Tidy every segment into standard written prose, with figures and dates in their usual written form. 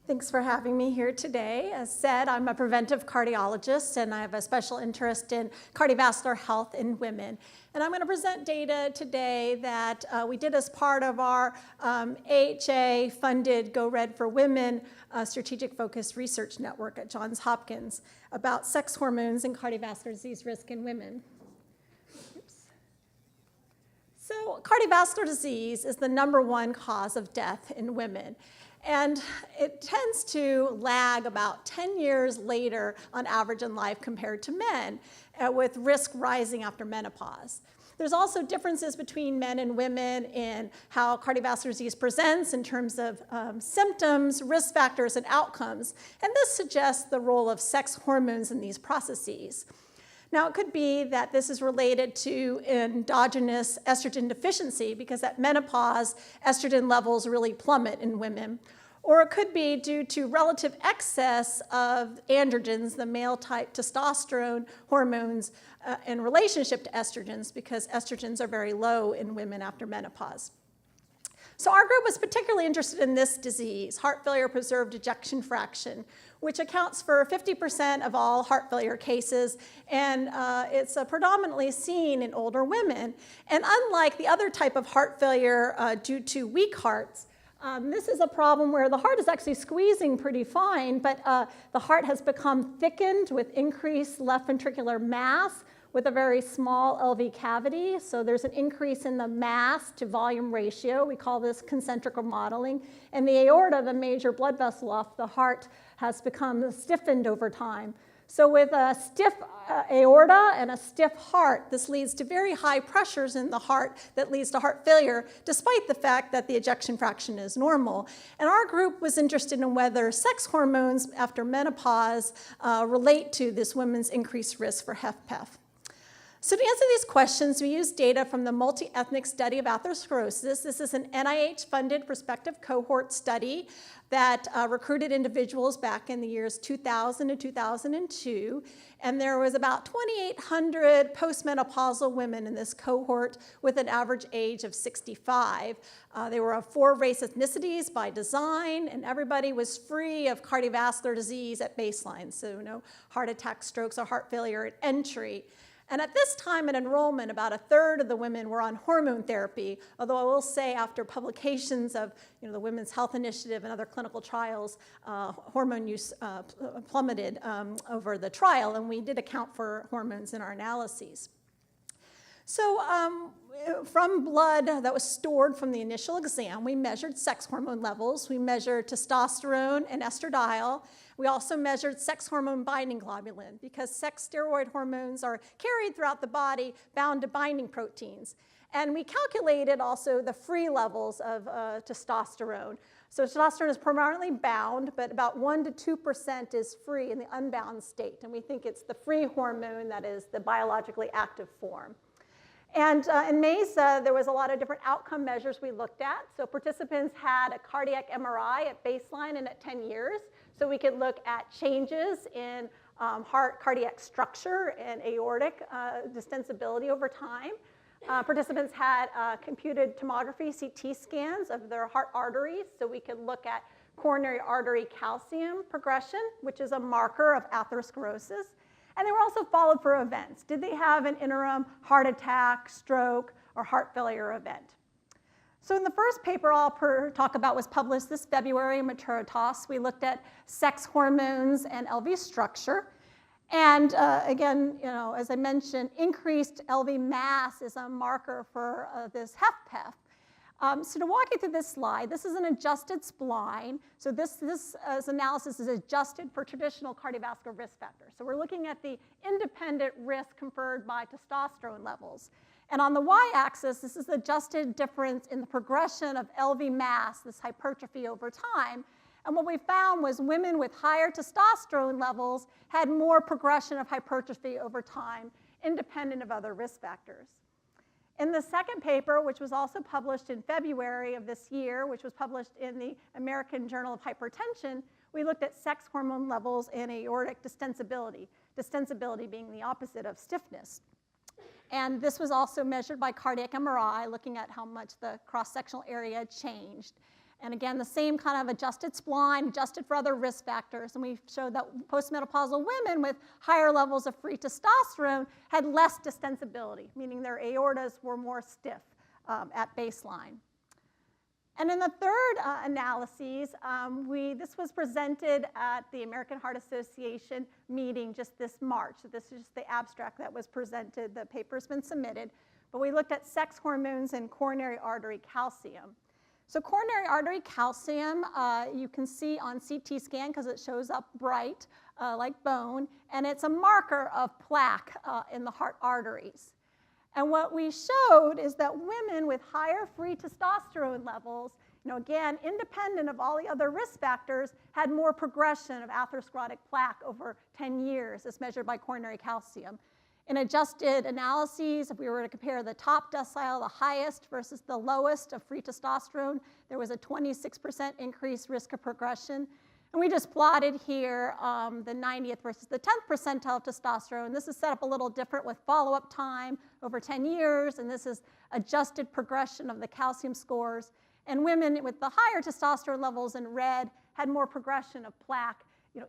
Thanks for having me here today. As said, I'm a preventive cardiologist, and I have a special interest in cardiovascular health in women. And I'm going to present data today that we did as part of our AHA-funded Go Red for Women strategic focus research network at Johns Hopkins about sex hormones and cardiovascular disease risk in women. So cardiovascular disease is the #1 cause of death in women. And it tends to lag about 10 years later on average in life compared to men, with risk rising after menopause. There's also differences between men and women in how cardiovascular disease presents in terms of symptoms, risk factors, and outcomes. And this suggests the role of sex hormones in these processes. Now, it could be that this is related to endogenous estrogen deficiency because at menopause, estrogen levels really plummet in women. Or it could be due to relative excess of androgens, the male-type testosterone hormones, in relationship to estrogens because estrogens are very low in women after menopause. So our group was particularly interested in this disease, heart failure preserved ejection fraction, which accounts for 50% of all heart failure cases, and it's predominantly seen in older women. And unlike the other type of heart failure due to weak hearts, this is a problem where the heart is actually squeezing pretty fine, but the heart has become thickened with increased left ventricular mass with a very small LV cavity. So there's an increase in the mass to volume ratio. We call this concentric remodeling. And the aorta, the major blood vessel off the heart, has become stiffened over time. So with a stiff aorta and a stiff heart, this leads to very high pressures in the heart that leads to heart failure, despite the fact that the ejection fraction is normal. And our group was interested in whether sex hormones after menopause relate to this women's increased risk for HFpEF. So to answer these questions, we used data from the Multiethnic study of atherosclerosis. This is an NIH-funded prospective cohort study that recruited individuals back in the years 2000 to 2002. And there was about 2,800 postmenopausal women in this cohort with an average age of 65. They were of 4 race ethnicities by design, and everybody was free of cardiovascular disease at baseline. So no heart attack, strokes, or heart failure at entry. And at this time at enrollment, about 1/3 of the women were on hormone therapy, although I will say after publications of the Women's Health Initiative and other clinical trials, hormone use plummeted over the trial, and we did account for hormones in our analyses. So from blood that was stored from the initial exam, we measured sex hormone levels. We measured testosterone and estradiol. We also measured sex hormone binding globulin because sex steroid hormones are carried throughout the body bound to binding proteins. And we calculated also the free levels of testosterone. So testosterone is primarily bound, but about 1% to 2% is free in the unbound state. And we think it's the free hormone that is the biologically active form. And in M.H.S, there was a lot of different outcome measures we looked at. So participants had a cardiac MRI at baseline and at 10 years. So we could look at changes in heart cardiac structure and aortic distensibility over time. Participants had computed tomography CT scans of their heart arteries. So we could look at coronary artery calcium progression, which is a marker of atherosclerosis. And they were also followed for events. Did they have an interim heart attack, stroke, or heart failure event? So in the first paper I'll talk about was published this February in M.H.S. We looked at sex hormones and LV structure. And again, as I mentioned, increased LV mass is a marker for this HFpEF. So to walk you through this slide, this is an adjusted spline. So this analysis is adjusted for traditional cardiovascular risk factors. So we're looking at the independent risk conferred by testosterone levels. And on the y-axis, this is the adjusted difference in the progression of LV mass, this hypertrophy over time. And what we found was women with higher testosterone levels had more progression of hypertrophy over time, independent of other risk factors. In the second paper, which was also published in February of this year, which was published in the American Journal of Hypertension, we looked at sex hormone levels and aortic distensibility, distensibility being the opposite of stiffness. And this was also measured by cardiac MRI, looking at how much the cross-sectional area changed. And again, the same kind of adjusted spline, adjusted for other risk factors. And we showed that postmenopausal women with higher levels of free testosterone had less distensibility, meaning their aortas were more stiff at baseline. And in the third analyses, this was presented at the American Heart Association meeting just this March. So this is just the abstract that was presented. The paper's been submitted. But we looked at sex hormones and coronary artery calcium. So coronary artery calcium, you can see on CT scan because it shows up bright like bone, and it's a marker of plaque in the heart arteries. And what we showed is that women with higher free testosterone levels, again, independent of all the other risk factors, had more progression of atherosclerotic plaque over 10 years as measured by coronary calcium. In adjusted analyses, if we were to compare the top decile, the highest versus the lowest of free testosterone, there was a 26% increased risk of progression. And we just plotted here the 90th versus the 10th percentile of testosterone. This is set up a little different with follow-up time over 10 years, and this is adjusted progression of the calcium scores. And women with the higher testosterone levels in red had more progression of plaque,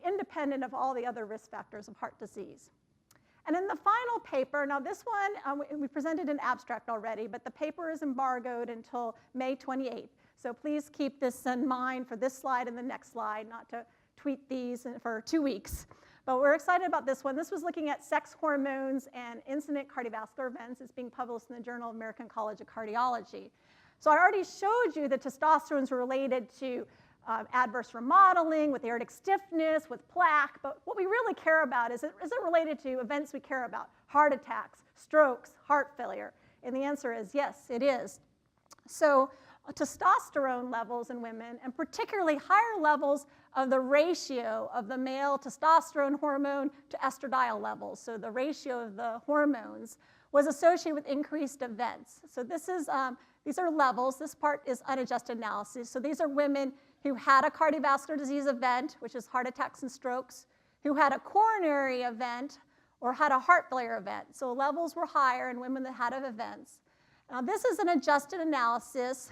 independent of all the other risk factors of heart disease. And in the final paper, now this one, we presented an abstract already, but the paper is embargoed until May 28th. So please keep this in mind for this slide and the next slide, not to tweet these for 2 weeks. But we're excited about this one. This was looking at sex hormones and incident cardiovascular events. It's being published in the Journal of American College of Cardiology. So I already showed you that testosterone is related to adverse remodeling, with aortic stiffness, with plaque. But what we really care about is it related to events we care about, heart attacks, strokes, heart failure? And the answer is yes, it is. So testosterone levels in women, and particularly higher levels of the ratio of the male testosterone hormone to estradiol levels, so the ratio of the hormones, was associated with increased events. So these are levels. This part is unadjusted analysis. So these are women who had a cardiovascular disease event, which is heart attacks and strokes, who had a coronary event or had a heart failure event. So levels were higher in women that had events. Now, this is an adjusted analysis.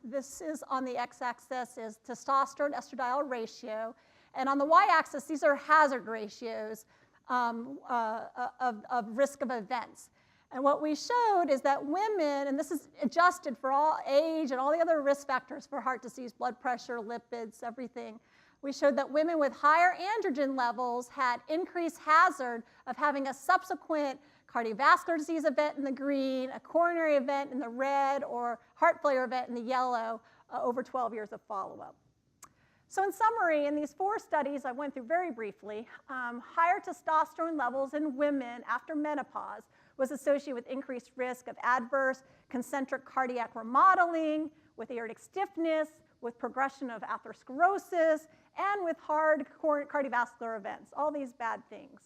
This is on the x-axis is testosterone-estradiol ratio. And on the y-axis, these are hazard ratios of risk of events. And what we showed is that women, and this is adjusted for all age and all the other risk factors for heart disease, blood pressure, lipids, everything, we showed that women with higher androgen levels had increased hazard of having a subsequent cardiovascular disease event in the green, a coronary event in the red, or heart failure event in the yellow over 12 years of follow-up. So in summary, in these 4 studies I went through very briefly, higher testosterone levels in women after menopause was associated with increased risk of adverse concentric cardiac remodeling, with aortic stiffness, with progression of atherosclerosis, and with hard cardiovascular events, all these bad things.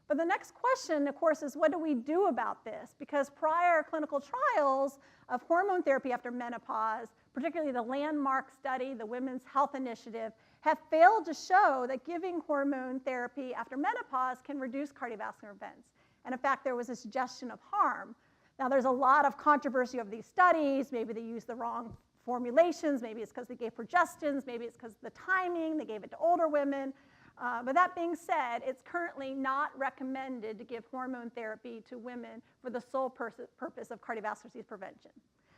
But the next question, of course, is what do we do about this? Because prior clinical trials of hormone therapy after menopause, particularly the landmark study, the Women's Health Initiative, have failed to show that giving hormone therapy after menopause can reduce cardiovascular events. And in fact, there was a suggestion of harm. Now, there's a lot of controversy of these studies. Maybe they used the wrong formulations. Maybe it's because they gave progestins. Maybe it's because of the timing. They gave it to older women. But that being said, it's currently not recommended to give hormone therapy to women for the sole purpose of cardiovascular disease prevention.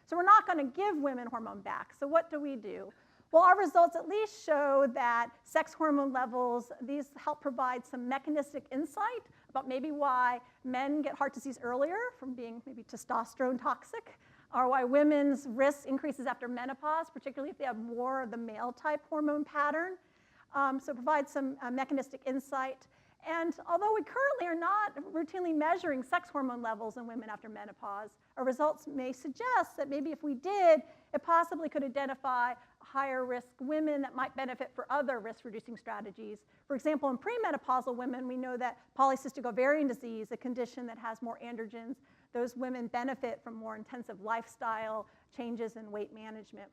So we're not going to give women hormone back. So what do we do? Well, our results at least show that sex hormone levels, these help provide some mechanistic insight about maybe why men get heart disease earlier from being maybe testosterone toxic, or why women's risk increases after menopause, particularly if they have more of the male type hormone pattern. So it provides some mechanistic insight. And although we currently are not routinely measuring sex hormone levels in women after menopause, our results may suggest that maybe if we did, it possibly could identify higher risk women that might benefit for other risk reducing strategies. For example, in premenopausal women, we know that polycystic ovarian disease, a condition that has more androgens, those women benefit from more intensive lifestyle changes in weight management.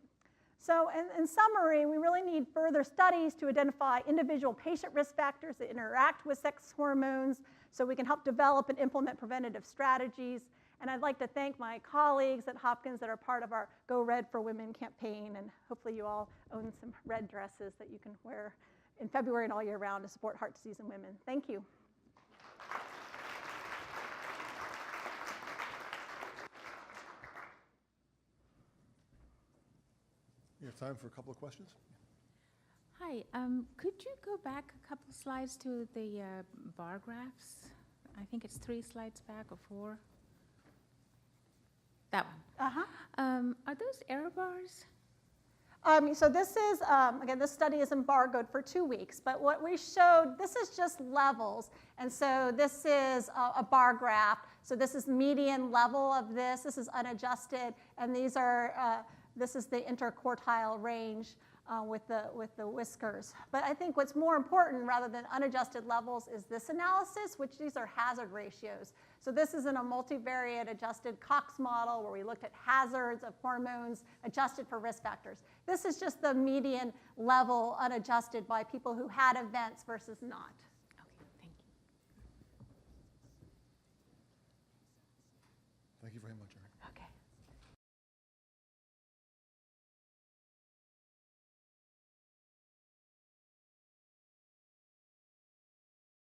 So in summary, we really need further studies to identify individual patient risk factors that interact with sex hormones so we can help develop and implement preventative strategies. And I'd like to thank my colleagues at Hopkins that are part of our Go Red for Women campaign, and hopefully you all own some red dresses that you can wear in February and all year round to support heart disease in women. Thank you. We have time for a couple of questions. Hi, could you go back a couple slides to the bar graphs? I think it's 3 slides back or 4. That one. Uh-huh. Are those error bars? So this is, again, this study is embargoed for 2 weeks, but what we showed, this is just levels. And so this is a bar graph. So this is median level of this. This is unadjusted. And these are, this is the interquartile range with the whiskers. But I think what's more important rather than unadjusted levels is this analysis, which these are hazard ratios. So this is in a multivariate adjusted Cox model where we looked at hazards of hormones adjusted for risk factors. This is just the median level unadjusted by people who had events versus not. Okay, thank you. Thank you very much, Erin.